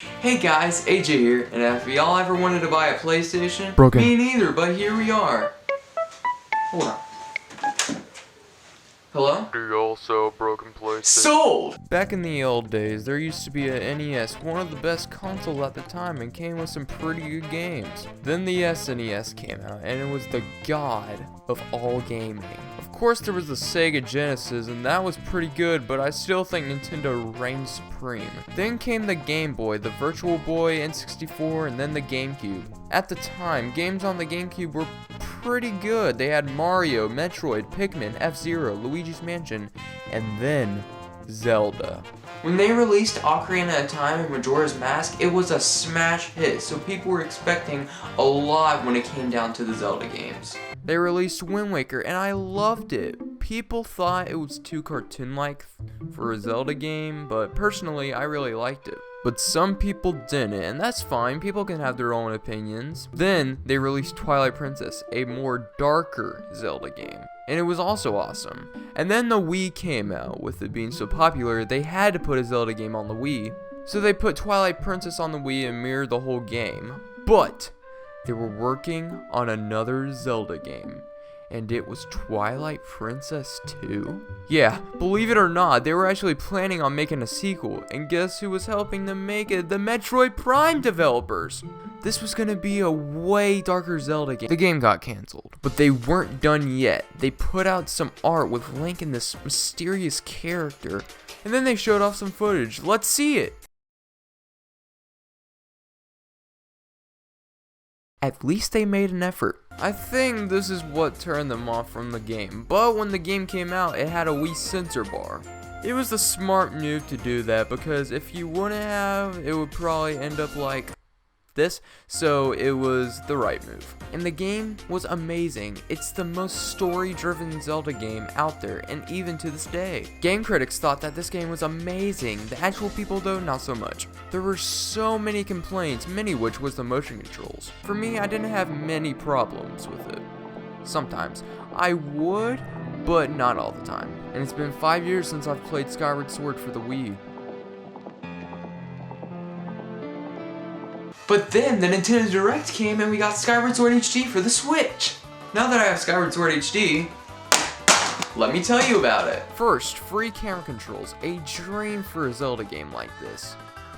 Hey guys, AJ here, and if y'all ever wanted to buy a PlayStation, Broken. Me neither, but here we are. Hold on. Hello? Do you also broken PlayStation? Sold! Back in the old days, there used to be a NES, one of the best consoles at the time, and came with some pretty good games. Then the SNES came out, and it was the god of all gaming. Of course, there was the Sega Genesis, and that was pretty good, but I still think Nintendo reigned supreme. Then came the Game Boy, the Virtual Boy, N64, and then the GameCube. At the time, games on the GameCube were pretty good. They had Mario, Metroid, Pikmin, F-Zero, Luigi's Mansion, and then Zelda. When they released Ocarina of Time and Majora's Mask, it was a smash hit, so people were expecting a lot when it came down to the Zelda games. They released Wind Waker, and I loved it. People thought it was too cartoon-like for a Zelda game, but personally, I really liked it. But some people didn't, and that's fine. People can have their own opinions. Then, they released Twilight Princess, a more darker Zelda game, and it was also awesome. And then the Wii came out. With it being so popular, they had to put a Zelda game on the Wii, so they put Twilight Princess on the Wii and mirrored the whole game. But they were working on another Zelda game, and it was Twilight Princess 2? Yeah, believe it or not, they were actually planning on making a sequel, and guess who was helping them make it? The Metroid Prime developers! This was gonna be a way darker Zelda game. The game got canceled, but they weren't done yet. They put out some art with Link and this mysterious character, and then they showed off some footage. Let's see it! At least they made an effort. I think this is what turned them off from the game, but when the game came out, it had a Wii sensor bar. It was the smart move to do that, because if you wouldn't have, it would probably end up like this, so it was the right move. And the game was amazing. It's the most story-driven Zelda game out there, and even to this day. Game critics thought that this game was amazing. The actual people though, not so much. There were so many complaints, many of which was the motion controls. For me, I didn't have many problems with it. Sometimes. I would, but not all the time. And it's been 5 years since I've played Skyward Sword for the Wii. But then the Nintendo Direct came and we got Skyward Sword HD for the Switch. Now that I have Skyward Sword HD, let me tell you about it. First, free camera controls, a dream for a Zelda game like this.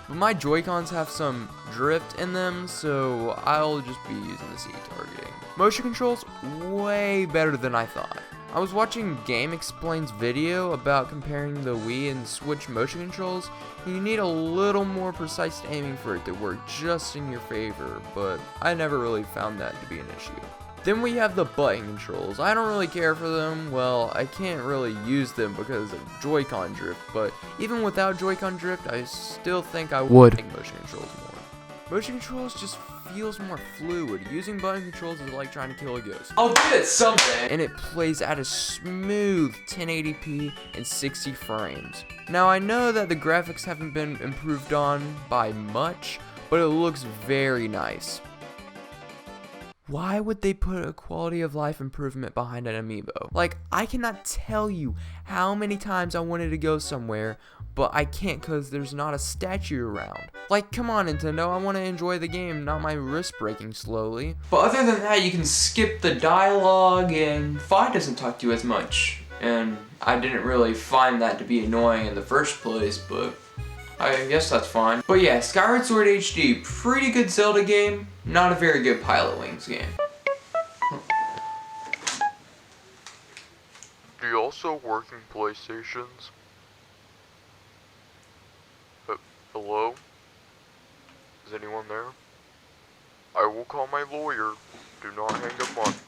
But my Joy-Cons have some drift in them, so I'll just be using the C targeting. Motion controls, way better than I thought. I was watching Game Explain's video about comparing the Wii and Switch motion controls, and you need a little more precise aiming for it to work just in your favor, but I never really found that to be an issue. Then we have the button controls. I don't really care for them. Well, I can't really use them because of Joy-Con drift, but even without Joy-Con drift, I still think I would like motion controls more. Motion controls just feels more fluid. Using button controls is like trying to kill a ghost. I'll do it someday. And it plays at a smooth 1080p and 60 frames. Now I know that the graphics haven't been improved on by much, but it looks very nice. Why would they put a quality of life improvement behind an amiibo? Like, I cannot tell you how many times I wanted to go somewhere, but I can't because there's not a statue around. Like, come on Nintendo, I want to enjoy the game, not my wrist breaking slowly. But other than that, you can skip the dialogue and Fi doesn't talk to you as much. And I didn't really find that to be annoying in the first place, but I guess that's fine. But yeah, Skyward Sword HD, pretty good Zelda game, not a very good Pilot Wings game. Do you also work in PlayStations? Hello? Is anyone there? I will call my lawyer. Do not hang up on me.